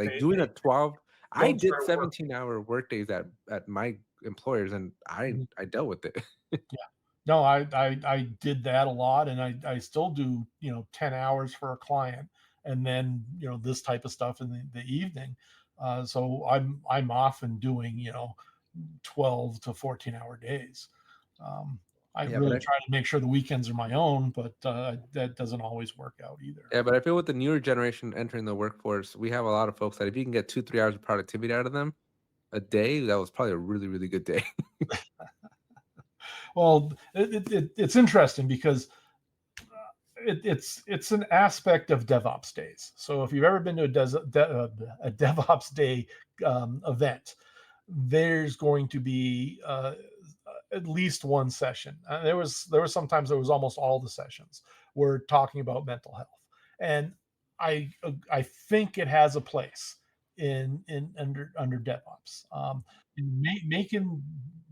Like They doing they a 12, I don't did start work. 17-hour workdays at my employers, and Mhm. I dealt with it. Yeah. No, I did that a lot, and I still do, 10 hours for a client, and then, this type of stuff in the evening. So I'm often doing, 12 to 14-hour days. Um, I Yeah, but really try to make sure the weekends are my own, but, that doesn't always work out either. I feel with the newer generation entering the workforce, we have a lot of folks that if you can get 2, 3 hours of productivity out of them a day, that was probably a really, really good day. Well, it's interesting because it's an aspect of DevOps days. So if you've ever been to a DevOps day event, there's going to be at least one session. There was sometimes there was almost all the sessions were talking about mental health, and I think it has a place in under DevOps. Making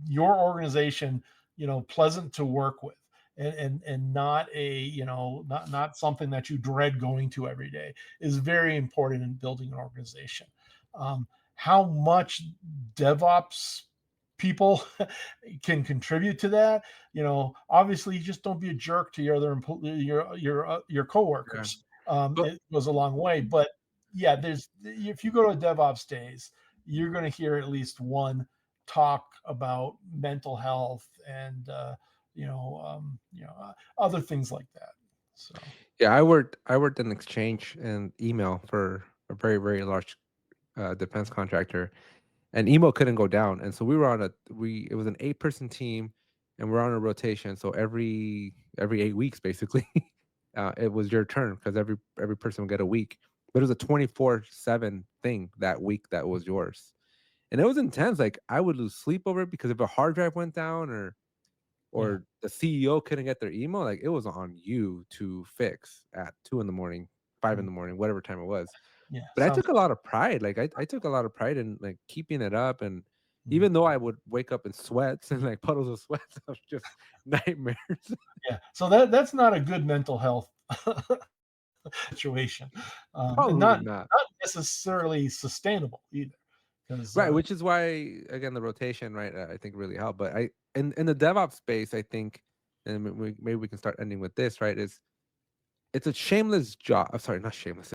your organization pleasant to work with, and not a not something that you dread going to every day, is very important in building an organization. How much DevOps people can contribute to that, obviously you just don't be a jerk to your other your Yeah. coworkers. But It goes a long way, but yeah, there's if you go to DevOps days, you're going to hear at least one talk about mental health and other things like that. So yeah, I worked in exchange and email for a very, very large defense contractor, and email couldn't go down. And so we were on a we it was an 8-person team, and we're on a rotation. So every 8 weeks basically, it was your turn because every person would get a week. But it was a 24/7 thing that week that was yours. And it was intense. Like I would lose sleep over it because if a hard drive went down yeah, or the CEO couldn't get their email, like it was on you to fix at 2 in the morning, 5 in mm, the morning, whatever time it was. yeah, But I sounds. took a lot of pride. Like I took a lot of pride in like keeping it up. And Mhm. even though I would wake up in sweats and like puddles of sweats of just nightmares. Yeah, so that's not a good mental health situation, and Probably not. not necessarily sustainable either, because Right, which is why again the rotation, right? I think really helped. But in the DevOps space, I think, and maybe we can start ending with this, right? Is it's a shameless job. I'm sorry, not shameless.